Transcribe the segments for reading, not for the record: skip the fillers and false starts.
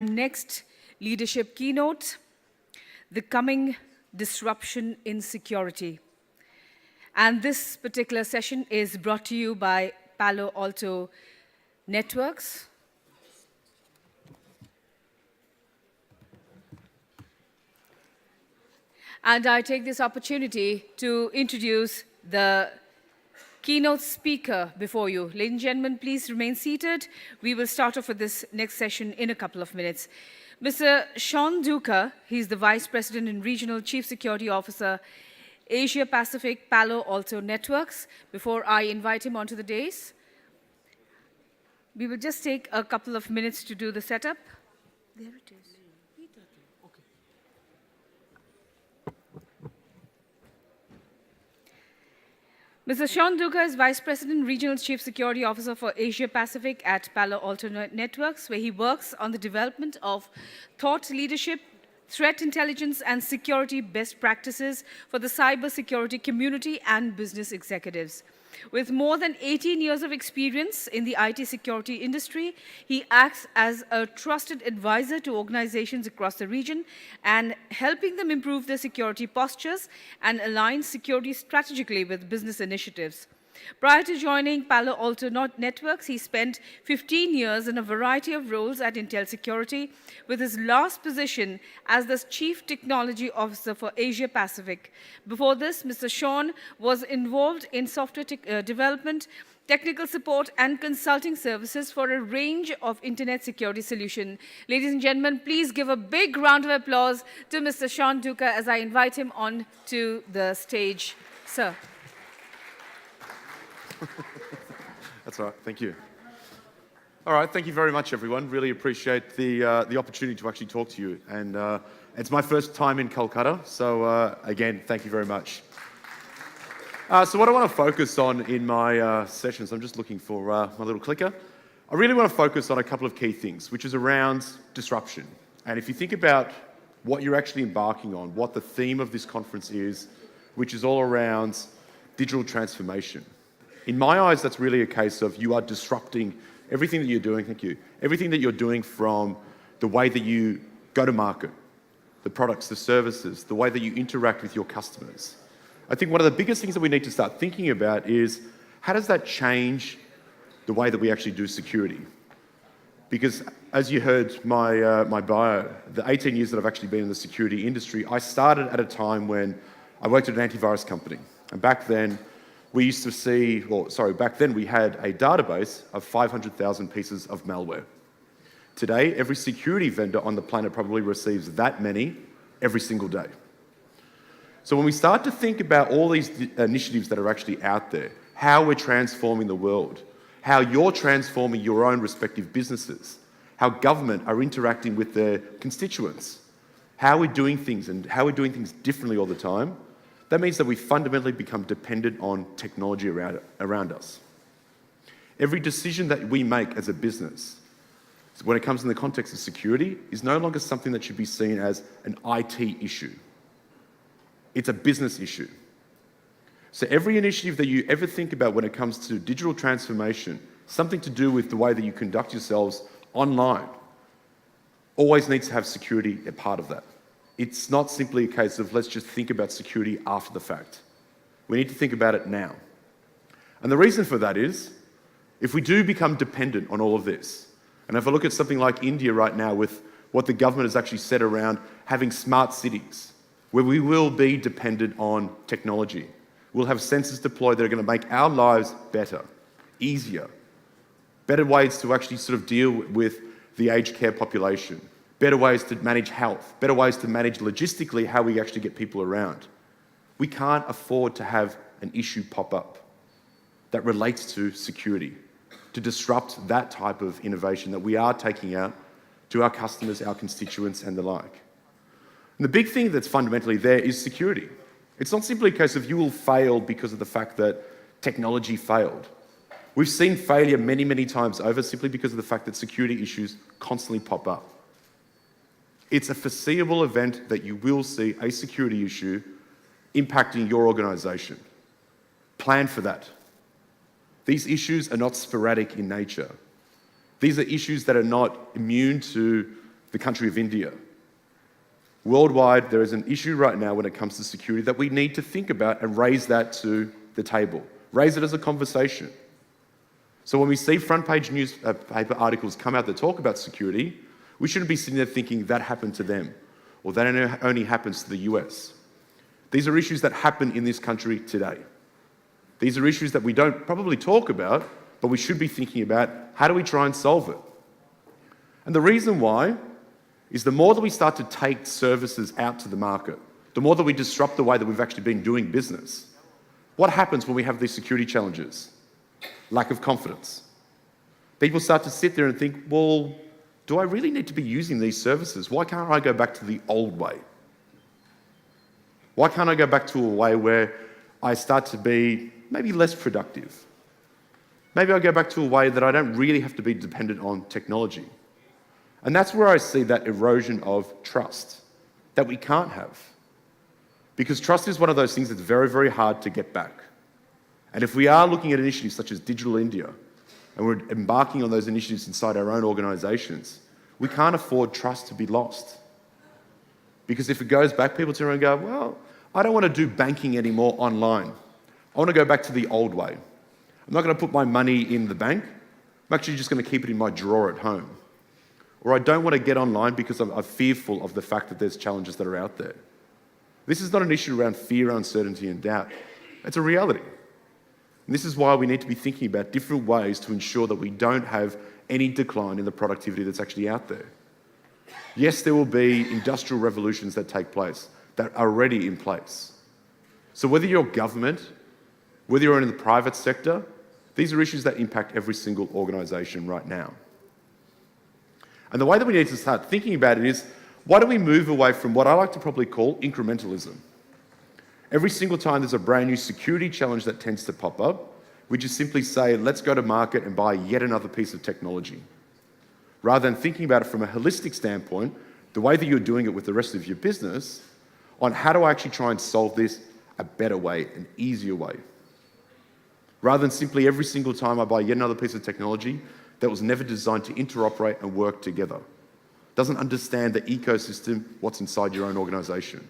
Next leadership keynote, the coming disruption in security. And this particular session is brought to you by Palo Alto Networks. And I take this opportunity to introduce the keynote speaker before you. Ladies and gentlemen, please remain seated. We will start off with this next session in a couple of minutes. Mr. Sean Duca, he's the Vice President and Regional Chief Security Officer, Asia Pacific Palo Alto Networks. Before I invite him onto the dais, we will just take a couple of minutes to do the setup. There it is. Mr. Sean Duca is Vice President, Regional Chief Security Officer for Asia Pacific at Palo Alto Networks, where he works on the development of thought leadership, threat intelligence, and security best practices for the cybersecurity community and business executives. With more than 18 years of experience in the IT security industry, he acts as a trusted advisor to organizations across the region and helping them improve their security postures and align security strategically with business initiatives. Prior to joining Palo Alto Networks, he spent 15 years in a variety of roles at Intel Security, with his last position as the Chief Technology Officer for Asia Pacific. Before this, Mr. Sean was involved in software development, technical support, and consulting services for a range of internet security solutions. Ladies and gentlemen, please give a big round of applause to Mr. Sean Duca as I invite him on to the stage. Sir. That's all right. Thank you. All right. Thank you very much, everyone. Really appreciate the opportunity to actually talk to you. And it's my first time in Kolkata. So again, thank you very much. So what I want to focus on in my sessions, I'm just looking for my little clicker. I really want to focus on a couple of key things, which is around disruption. And if you think about what you're actually embarking on, what the theme of this conference is, which is all around digital transformation. In my eyes, that's really a case of you are disrupting everything that you're doing, thank you, everything that you're doing from the way that you go to market, the products, the services, the way that you interact with your customers. I think one of the biggest things that we need to start thinking about is how does that change the way that we actually do security? Because as you heard my bio, the 18 years that I've actually been in the security industry, I started at a time when I worked at an antivirus company. And back then, we used to see, back then we had a database of 500,000 pieces of malware. Today, every security vendor on the planet probably receives that many every single day. So when we start to think about all these initiatives that are actually out there, how we're transforming the world, how you're transforming your own respective businesses, how government are interacting with their constituents, how we're doing things and how we're doing things differently all the time, that means that we fundamentally become dependent on technology around us. Every decision that we make as a business, when it comes in the context of security, is no longer something that should be seen as an IT issue. It's a business issue. So every initiative that you ever think about when it comes to digital transformation, something to do with the way that you conduct yourselves online, always needs to have security a part of that. It's not simply a case of let's just think about security after the fact. We need to think about it now. And the reason for that is, if we do become dependent on all of this, and if I look at something like India right now with what the government has actually said around having smart cities, where we will be dependent on technology. We'll have sensors deployed that are going to make our lives better, easier, better ways to actually sort of deal with the aged care population, better ways to manage health, better ways to manage logistically how we actually get people around. We can't afford to have an issue pop up that relates to security, to disrupt that type of innovation that we are taking out to our customers, our constituents, and the like. And the big thing that's fundamentally there is security. It's not simply a case of you will fail because of the fact that technology failed. We've seen failure many, many times over simply because of the fact that security issues constantly pop up. It's a foreseeable event that you will see a security issue impacting your organization. Plan for that. These issues are not sporadic in nature. These are issues that are not immune to the country of India. Worldwide, there is an issue right now when it comes to security that we need to think about and raise that to the table. Raise it as a conversation. So when we see front-page newspaper articles come out that talk about security, we shouldn't be sitting there thinking that happened to them, or that only happens to the US. These are issues that happen in this country today. These are issues that we don't probably talk about, but we should be thinking about how do we try and solve it. And the reason why is the more that we start to take services out to the market, the more that we disrupt the way that we've actually been doing business. What happens when we have these security challenges? Lack of confidence. People start to sit there and think, well, do I really need to be using these services? Why can't I go back to the old way? Why can't I go back to a way where I start to be maybe less productive? Maybe I go back to a way that I don't really have to be dependent on technology. And that's where I see that erosion of trust that we can't have. Because trust is one of those things that's very, very hard to get back. And if we are looking at initiatives such as Digital India, and we're embarking on those initiatives inside our own organisations, we can't afford trust to be lost. Because if it goes back, people turn around and go, well, I don't want to do banking anymore online. I want to go back to the old way. I'm not going to put my money in the bank. I'm actually just going to keep it in my drawer at home. Or I don't want to get online because I'm fearful of the fact that there's challenges that are out there. This is not an issue around fear, uncertainty, and doubt. It's a reality. And this is why we need to be thinking about different ways to ensure that we don't have any decline in the productivity that's actually out there. Yes, there will be industrial revolutions that take place, that are already in place. So whether you're government, whether you're in the private sector, these are issues that impact every single organisation right now. And the way that we need to start thinking about it is, why don't we move away from what I like to probably call incrementalism? Every single time there's a brand new security challenge that tends to pop up, we just simply say, let's go to market and buy yet another piece of technology. Rather than thinking about it from a holistic standpoint, the way that you're doing it with the rest of your business, on how do I actually try and solve this a better way, an easier way. Rather than simply every single time I buy yet another piece of technology that was never designed to interoperate and work together. Doesn't understand the ecosystem, what's inside your own organisation.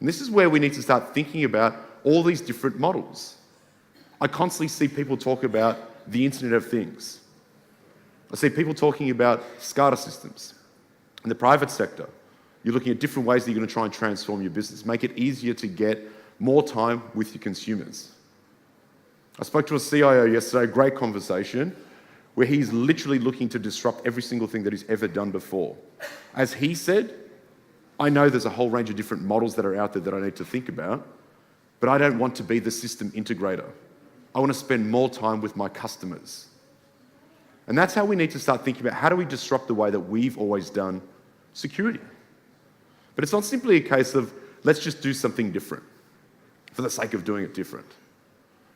And this is where we need to start thinking about all these different models. I constantly see people talk about the Internet of Things. I see people talking about SCADA systems. In the private sector, you're looking at different ways that you're going to try and transform your business, make it easier to get more time with your consumers. I spoke to a CIO yesterday, great conversation, where he's literally looking to disrupt every single thing that he's ever done before. As he said, I know there's a whole range of different models that are out there that I need to think about, but I don't want to be the system integrator. I want to spend more time with my customers. And that's how we need to start thinking about how do we disrupt the way that we've always done security. But it's not simply a case of let's just do something different for the sake of doing it different.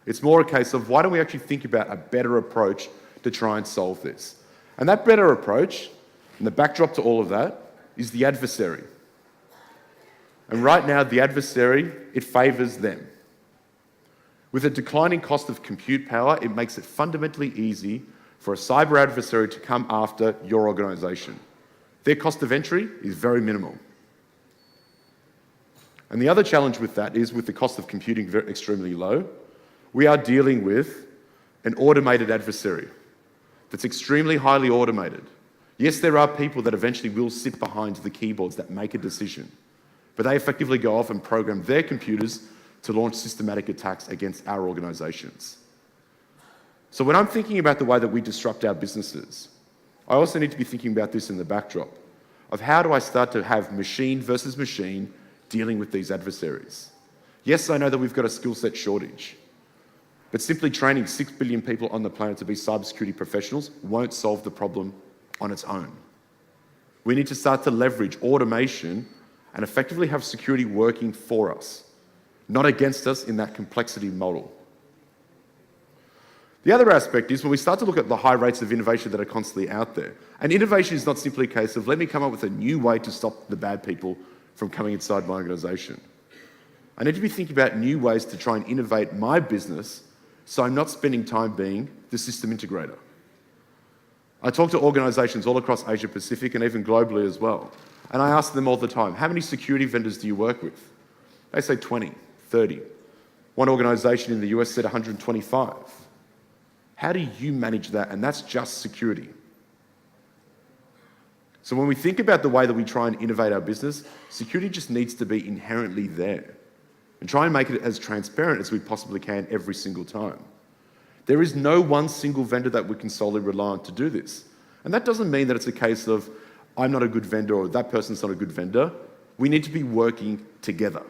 It's more a case of why don't we actually think about a better approach to try and solve this. And that better approach, and the backdrop to all of that, is the adversary. And right now, the adversary, it favours them. With a declining cost of compute power, it makes it fundamentally easy for a cyber adversary to come after your organisation. Their cost of entry is very minimal. And the other challenge with that is, with the cost of computing extremely low, we are dealing with an automated adversary that's extremely highly automated. Yes, there are people that eventually will sit behind the keyboards that make a decision, but they effectively go off and program their computers to launch systematic attacks against our organisations. So when I'm thinking about the way that we disrupt our businesses, I also need to be thinking about this in the backdrop of how do I start to have machine versus machine dealing with these adversaries. Yes, I know that we've got a skill set shortage, but simply training 6 billion people on the planet to be cybersecurity professionals won't solve the problem on its own. We need to start to leverage automation and effectively have security working for us, not against us in that complexity model. The other aspect is when we start to look at the high rates of innovation that are constantly out there. And innovation is not simply a case of let me come up with a new way to stop the bad people from coming inside my organisation. I need to be thinking about new ways to try and innovate my business so I'm not spending time being the system integrator. I talk to organizations all across Asia Pacific and even globally as well. And I ask them all the time, how many security vendors do you work with? They say 20, 30. One organization in the US said 125. How do you manage that? And that's just security. So when we think about the way that we try and innovate our business, security just needs to be inherently there and try and make it as transparent as we possibly can every single time. There is no one single vendor that we can solely rely on to do this. And that doesn't mean that it's a case of I'm not a good vendor or that person's not a good vendor. We need to be working together.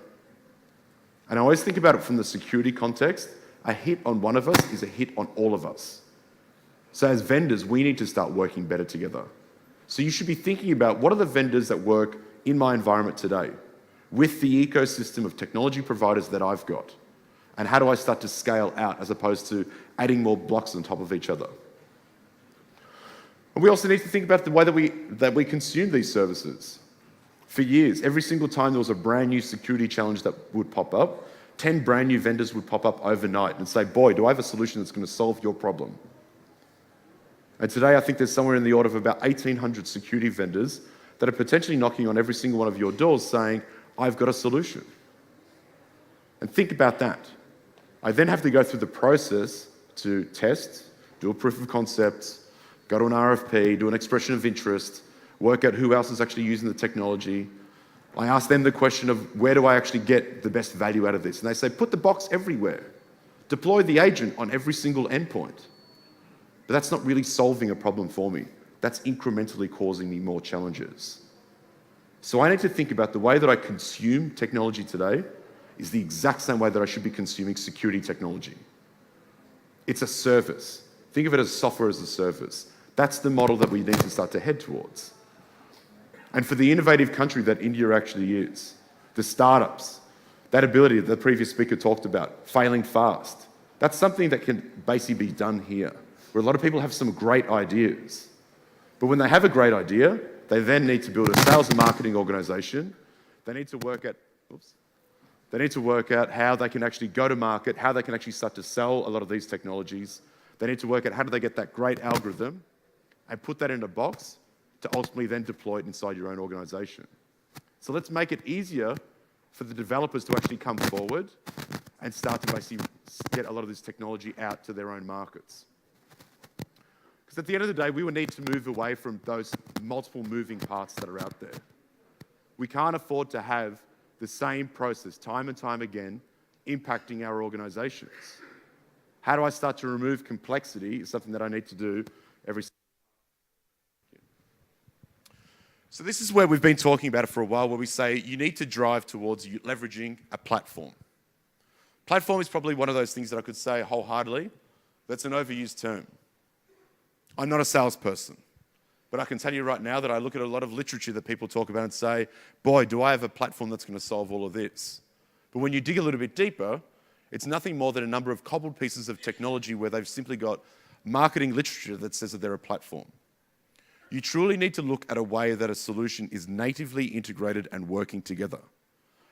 And I always think about it from the security context. A hit on one of us is a hit on all of us. So as vendors, we need to start working better together. So you should be thinking about what are the vendors that work in my environment today with the ecosystem of technology providers that I've got. And how do I start to scale out as opposed to adding more blocks on top of each other? And we also need to think about the way that we consume these services. For years, every single time there was a brand new security challenge that would pop up, 10 brand new vendors would pop up overnight and say, boy, do I have a solution that's going to solve your problem. And today, I think there's somewhere in the order of about 1,800 security vendors that are potentially knocking on every single one of your doors saying, I've got a solution. And think about that. I then have to go through the process to test, do a proof of concept, go to an RFP, do an expression of interest, work out who else is actually using the technology. I ask them the question of where do I actually get the best value out of this? And they say, put the box everywhere. Deploy the agent on every single endpoint. But that's not really solving a problem for me. That's incrementally causing me more challenges. So I need to think about the way that I consume technology today is the exact same way that I should be consuming security technology. It's a service. Think of it as software as a service. That's the model that we need to start to head towards. And for the innovative country that India actually is, the startups, that ability that the previous speaker talked about, failing fast, that's something that can basically be done here, where a lot of people have some great ideas. But when they have a great idea, they then need to build a sales and marketing organization. They need to work out how they can actually go to market, how they can actually start to sell a lot of these technologies. They need to work out how do they get that great algorithm and put that in a box to ultimately then deploy it inside your own organization. So let's make it easier for the developers to actually come forward and start to basically get a lot of this technology out to their own markets. Because at the end of the day, we will need to move away from those multiple moving parts that are out there. We can't afford to have the same process time and time again impacting our organizations. How do I start to remove complexity is something that I need to do every. So this is where we've been talking about it for a while, where we say you need to drive towards leveraging a platform. Platform is probably one of those things that I could say wholeheartedly, that's an overused term. I'm not a salesperson, but I can tell you right now that I look at a lot of literature that people talk about and say, boy, do I have a platform that's going to solve all of this. But when you dig a little bit deeper, it's nothing more than a number of cobbled pieces of technology where they've simply got marketing literature that says that they're a platform. You truly need to look at a way that a solution is natively integrated and working together,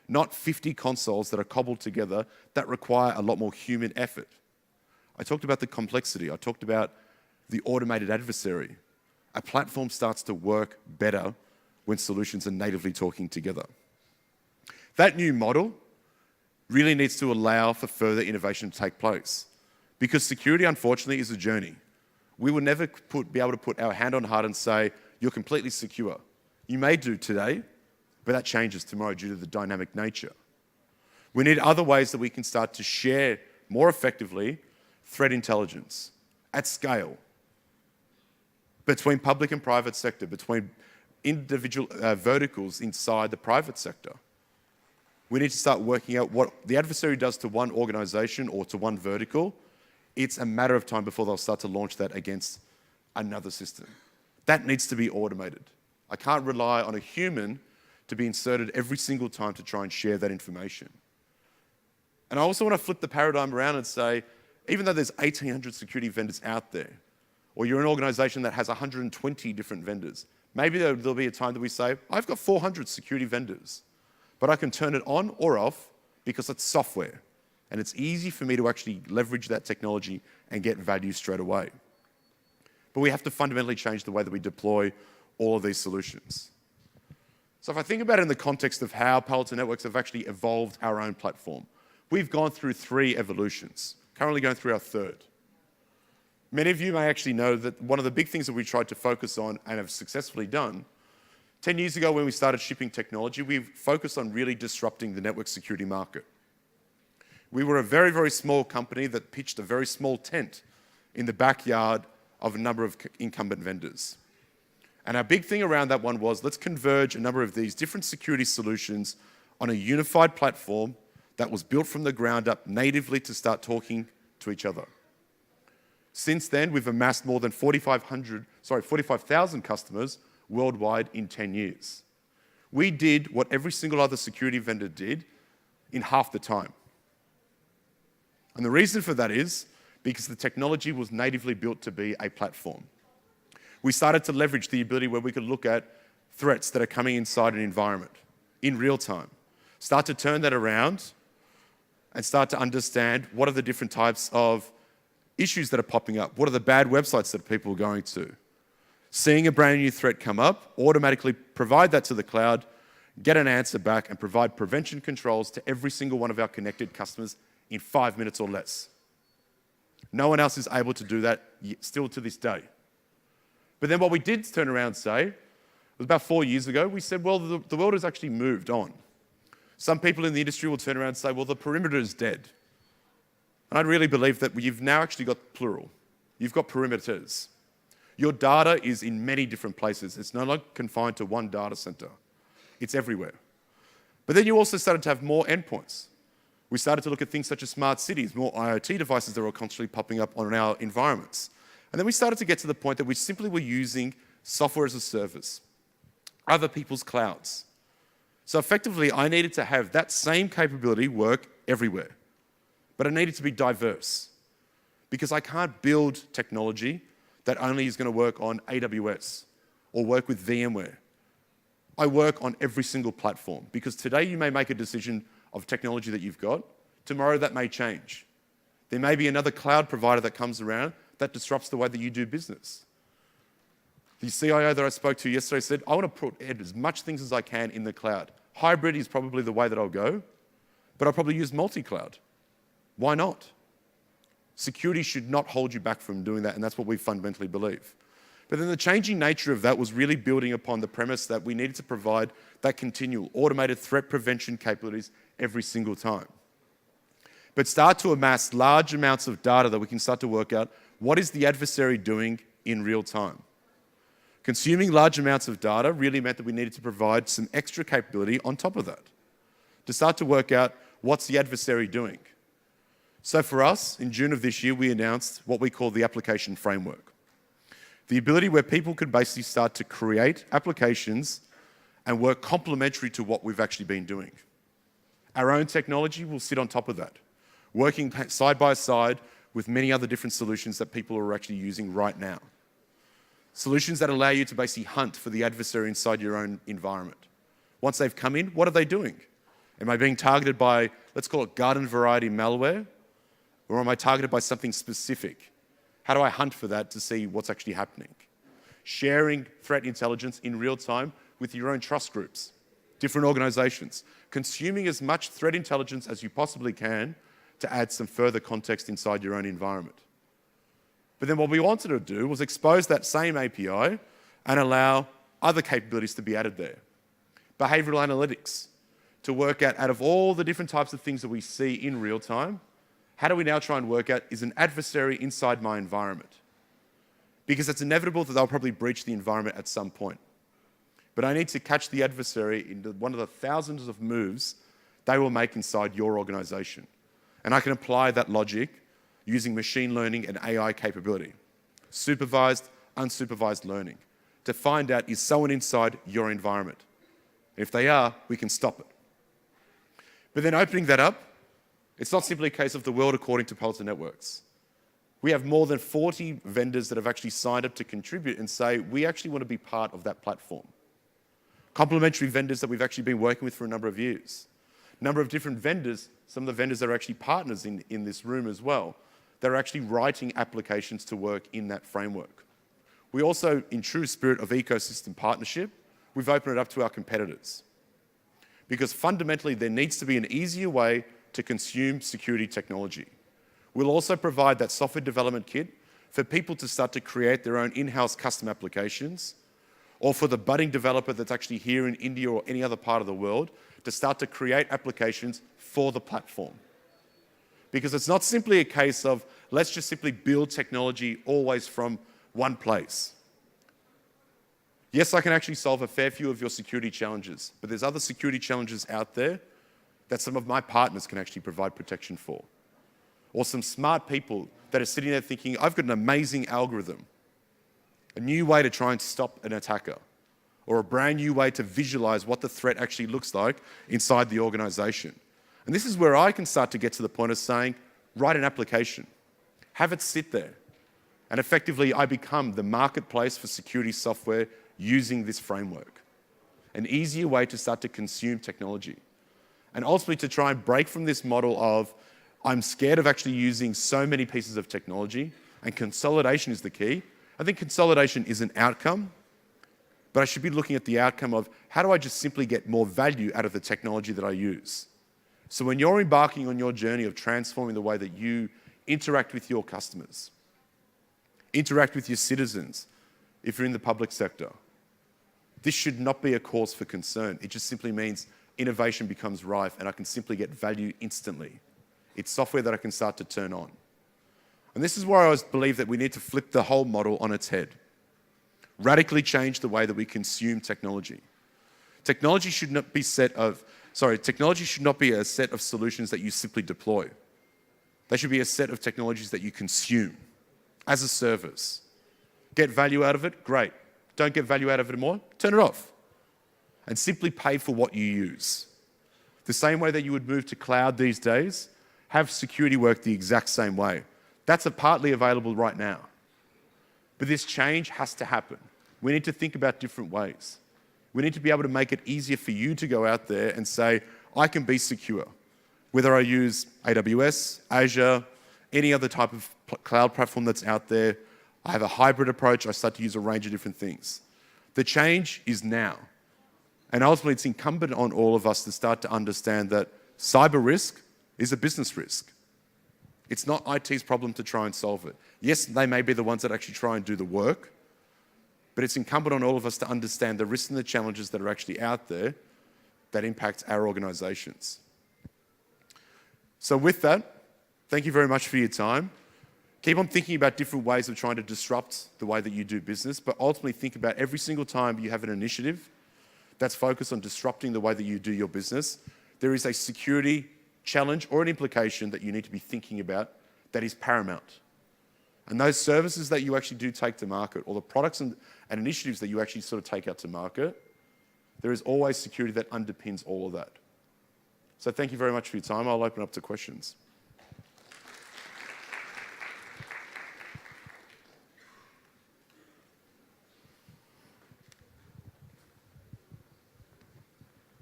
not 50 consoles that are cobbled together that require a lot more human effort. I talked about the complexity. I talked about the automated adversary. A platform starts to work better when solutions are natively talking together. That new model really needs to allow for further innovation to take place, because security, unfortunately, is a journey. We will never be able to put our hand on heart and say, you're completely secure. You may do today, but that changes tomorrow due to the dynamic nature. We need other ways that we can start to share more effectively threat intelligence at scale between public and private sector, between individual verticals inside the private sector. We need to start working out what the adversary does to one organization or to one vertical. It's a matter of time before they'll start to launch that against another system. That needs to be automated. I can't rely on a human to be inserted every single time to try and share that information. And I also want to flip the paradigm around and say, even though there's 1,800 security vendors out there, or you're an organization that has 120 different vendors, maybe there'll be a time that we say, I've got 400 security vendors, but I can turn it on or off because it's software. And it's easy for me to actually leverage that technology and get value straight away. but we have to fundamentally change the way that we deploy all of these solutions. So if I think about it in the context of how Palo Alto Networks have actually evolved our own platform, we've gone through 3 evolutions, currently going through our 3rd. Many of you may actually know that one of the big things that we tried to focus on and have successfully done, 10 years ago when we started shipping technology, we focused on really disrupting the network security market. We were a very, very small company that pitched a very small tent in the backyard of a number of incumbent vendors. And our big thing around that one was, let's converge a number of these different security solutions on a unified platform that was built from the ground up natively to start talking to each other. Since then, we've amassed more than 45,000 customers worldwide in 10 years. We did what every single other security vendor did in half the time. And the reason for that is because the technology was natively built to be a platform. We started to leverage the ability where we could look at threats that are coming inside an environment in real time, start to turn that around and start to understand what are the different types of issues that are popping up, what are the bad websites that people are going to. Seeing a brand new threat come up, automatically provide that to the cloud, get an answer back, and provide prevention controls to every single one of our connected customers in 5 minutes or less. No one else is able to do that still to this day. But then what we did turn around and say, it was about 4 years ago, we said, well, the world has actually moved on. Some people in the industry will turn around and say, well, the perimeter is dead. And I really believe that you've now actually got plural. You've got perimeters. Your data is in many different places. It's no longer confined to one data center. It's everywhere. But then you also started to have more endpoints. We started to look at things such as smart cities, more IoT devices that were constantly popping up on our environments. And then we started to get to the point that we simply were using software as a service, other people's clouds. So effectively, I needed to have that same capability work everywhere. But it needed to be diverse, because I can't build technology that only is going to work on AWS or work with VMware. I work on every single platform, because today you may make a decision of technology that you've got. Tomorrow that may change. There may be another cloud provider that comes around that disrupts the way that you do business. The CIO that I spoke to yesterday said, I want to put as much things as I can in the cloud. Hybrid is probably the way that I'll go, but I'll probably use MultiCloud. Why not? Security should not hold you back from doing that, and that's what we fundamentally believe. But then the changing nature of that was really building upon the premise that we needed to provide that continual automated threat prevention capabilities every single time. But start to amass large amounts of data that we can start to work out what is the adversary doing in real time. Consuming large amounts of data really meant that we needed to provide some extra capability on top of that to start to work out what's the adversary doing. So for us, in June of this year, we announced what we call the application framework. The ability where people could basically start to create applications and work complementary to what we've actually been doing. Our own technology will sit on top of that, working side by side with many other different solutions that people are actually using right now. Solutions that allow you to basically hunt for the adversary inside your own environment. Once they've come in, what are they doing? Am I being targeted by, let's call it garden variety malware? Or am I targeted by something specific? How do I hunt for that to see what's actually happening? Sharing threat intelligence in real time with your own trust groups, different organizations. Consuming as much threat intelligence as you possibly can to add some further context inside your own environment. But then what we wanted to do was expose that same API and allow other capabilities to be added there. Behavioral analytics, to work out of all the different types of things that we see in real time, how do we now try and work out, is an adversary inside my environment? Because it's inevitable that they'll probably breach the environment at some point. But I need to catch the adversary in one of the thousands of moves they will make inside your organization. And I can apply that logic using machine learning and AI capability, supervised, unsupervised learning, to find out, is someone inside your environment? And if they are, we can stop it. But then opening that up, it's not simply a case of the world according to Palo Alto Networks. We have more than 40 vendors that have actually signed up to contribute and say, we actually want to be part of that platform. Complementary vendors that we've actually been working with for a number of years. Number of different vendors, some of the vendors that are actually partners in this room as well, that are actually writing applications to work in that framework. we also, in true spirit of ecosystem partnership, we've opened it up to our competitors. Because fundamentally, there needs to be an easier way to consume security technology. We'll also provide that software development kit for people to start to create their own in-house custom applications, or for the budding developer that's actually here in India or any other part of the world to start to create applications for the platform. Because it's not simply a case of, let's just simply build technology always from one place. Yes, I can actually solve a fair few of your security challenges, but there's other security challenges out there that some of my partners can actually provide protection for. Or some smart people that are sitting there thinking, I've got an amazing algorithm, a new way to try and stop an attacker, or a brand new way to visualize what the threat actually looks like inside the organization. And this is where I can start to get to the point of saying, write an application, have it sit there, and effectively I become the marketplace for security software using this framework. An easier way to start to consume technology. And ultimately to try and break from this model of, I'm scared of actually using so many pieces of technology, and consolidation is the key. I think consolidation is an outcome, but I should be looking at the outcome of how do I just simply get more value out of the technology that I use. So when you're embarking on your journey of transforming the way that you interact with your customers, interact with your citizens, if you're in the public sector, this should not be a cause for concern. It just simply means innovation becomes rife and I can simply get value instantly. It's software that I can start to turn on. And this is where I always believe that we need to flip the whole model on its head. Radically change the way that we consume technology. Technology should not be technology should not be a set of solutions that you simply deploy. They should be a set of technologies that you consume as a service. Get value out of it? Great. Don't get value out of it anymore? Turn it off. And simply pay for what you use. The same way that you would move to cloud these days, have security work the exact same way. That's partly available right now. But this change has to happen. We need to think about different ways. We need to be able to make it easier for you to go out there and say, I can be secure. Whether I use AWS, Azure, any other type of cloud platform that's out there, I have a hybrid approach, I start to use a range of different things. The change is now. And ultimately, it's incumbent on all of us to start to understand that cyber risk is a business risk. It's not IT's problem to try and solve it. Yes, they may be the ones that actually try and do the work, but it's incumbent on all of us to understand the risks and the challenges that are actually out there that impact our organizations. So with that, thank you very much for your time. Keep on thinking about different ways of trying to disrupt the way that you do business, but ultimately think about every single time you have an initiative that's focused on disrupting the way that you do your business, there is a security challenge or an implication that you need to be thinking about that is paramount. And those services that you actually do take to market, or the products and initiatives that you actually sort of take out to market, there is always security that underpins all of that. So thank you very much for your time. I'll open up to questions.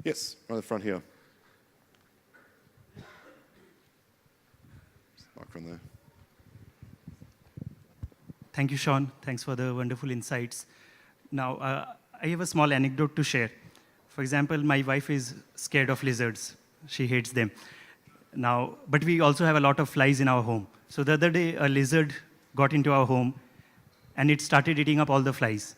Yes, right in the front here. Microphone there. Thank you, Sean. Thanks for the wonderful insights. Now, I have a small anecdote to share. For example, my wife is scared of lizards. She hates them. Now, but we also have a lot of flies in our home. So the other day, a lizard got into our home, and it started eating up all the flies.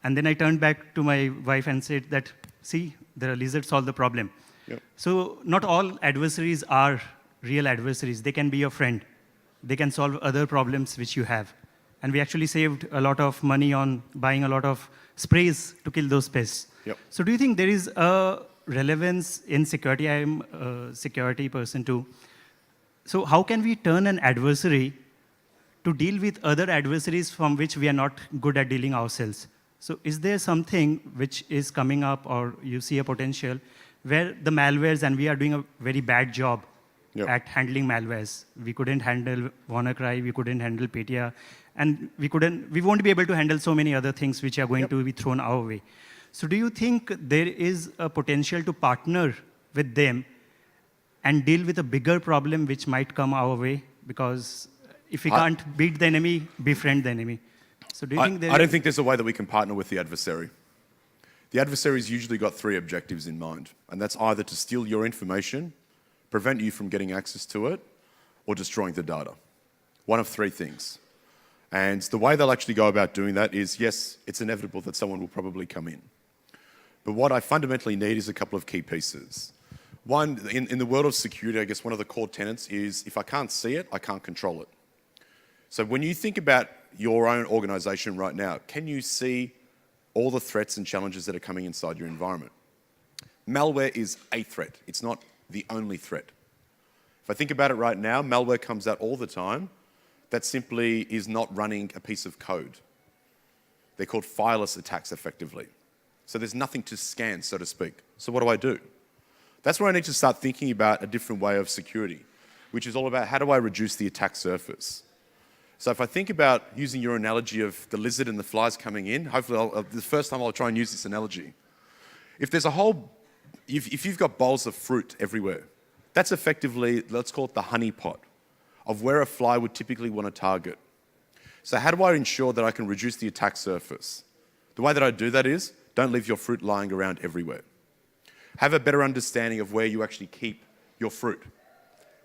And then I turned back to my wife and said that, see, the lizard solved the problem. Yep. So not all adversaries are real adversaries. They can be your friend. They can solve other problems which you have. And we actually saved a lot of money on buying a lot of sprays to kill those pests. Yep. So do you think there is a relevance in security? I am a security person too. So how can we turn an adversary to deal with other adversaries from which we are not good at dealing ourselves? So is there something which is coming up, or you see a potential where the malwares, and we are doing a very bad job at handling malwares. We couldn't handle WannaCry, we couldn't handle Petya, and we won't be able to handle so many other things which are going to be thrown our way. So do you think there is a potential to partner with them and deal with a bigger problem which might come our way? Because if we can't beat the enemy, befriend the enemy. So do you think I don't think there's a way that we can partner with the adversary. The adversary's usually got three objectives in mind, and that's either to steal your information, prevent you from getting access to it, or destroying the data. One of three things. And the way they'll actually go about doing that is, yes, it's inevitable that someone will probably come in. But what I fundamentally need is a couple of key pieces. One, in the world of security, I guess one of the core tenets is if I can't see it, I can't control it. So when you think about your own organization right now, can you see all the threats and challenges that are coming inside your environment? Malware is a threat. It's not the only threat. If I think about it right now, malware comes out all the time that simply is not running a piece of code. They're called fileless attacks effectively. So there's nothing to scan, so to speak. So what do I do? That's where I need to start thinking about a different way of security, which is all about how do I reduce the attack surface? So if I think about using your analogy of the lizard and the flies coming in, hopefully the first time I'll try and use this analogy. If there's if you've got bowls of fruit everywhere, that's effectively, let's call it the honeypot of where a fly would typically want to target. So how do I ensure that I can reduce the attack surface? The way that I do that is, don't leave your fruit lying around everywhere. Have a better understanding of where you actually keep your fruit,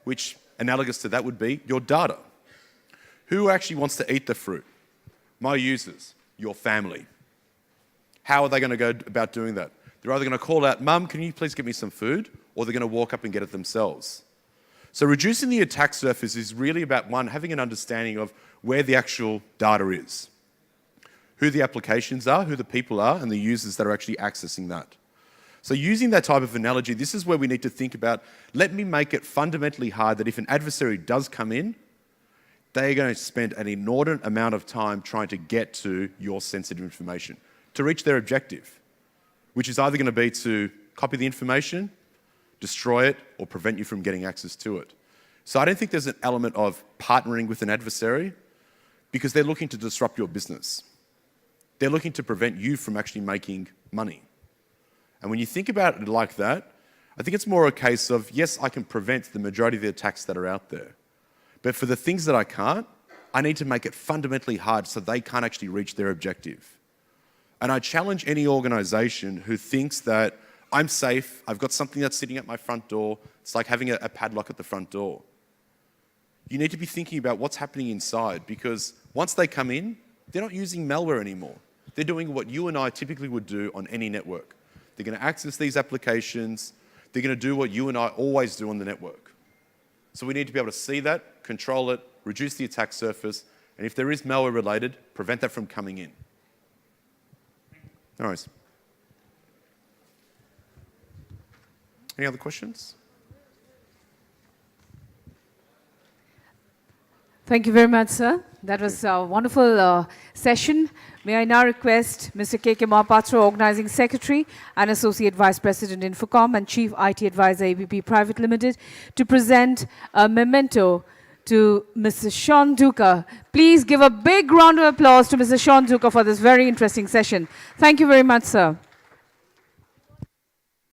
which analogous to that would be your data. Who actually wants to eat the fruit? My users, your family. How are they going to go about doing that? They're either going to call out, Mum, can you please get me some food? Or they're going to walk up and get it themselves. So reducing the attack surface is really about, one, having an understanding of where the actual data is, who the applications are, who the people are, and the users that are actually accessing that. So using that type of analogy, this is where we need to think about, let me make it fundamentally hard that if an adversary does come in, they're going to spend an inordinate amount of time trying to get to your sensitive information to reach their objective, which is either going to be to copy the information, destroy it, or prevent you from getting access to it. So I don't think there's an element of partnering with an adversary because they're looking to disrupt your business. They're looking to prevent you from actually making money. And when you think about it like that, I think it's more a case of, yes, I can prevent the majority of the attacks that are out there. But for the things that I can't, I need to make it fundamentally hard so they can't actually reach their objective. And I challenge any organization who thinks that I'm safe, I've got something that's sitting at my front door, it's like having a padlock at the front door. You need to be thinking about what's happening inside because once they come in, they're not using malware anymore. They're doing what you and I typically would do on any network. They're going to access these applications, they're going to do what you and I always do on the network. So we need to be able to see that, control it, reduce the attack surface, and if there is malware related, prevent that from coming in. No worries. Any other questions? Thank you very much, sir. That was a wonderful session. May I now request Mr. K.K. Mahapatra, Organizing Secretary and Associate Vice President, INFOCOM, and Chief IT Advisor, ABP Private Limited, to present a memento to Mr. Sean Duca. Please give a big round of applause to Mr. Sean Duca for this very interesting session. Thank you very much, sir.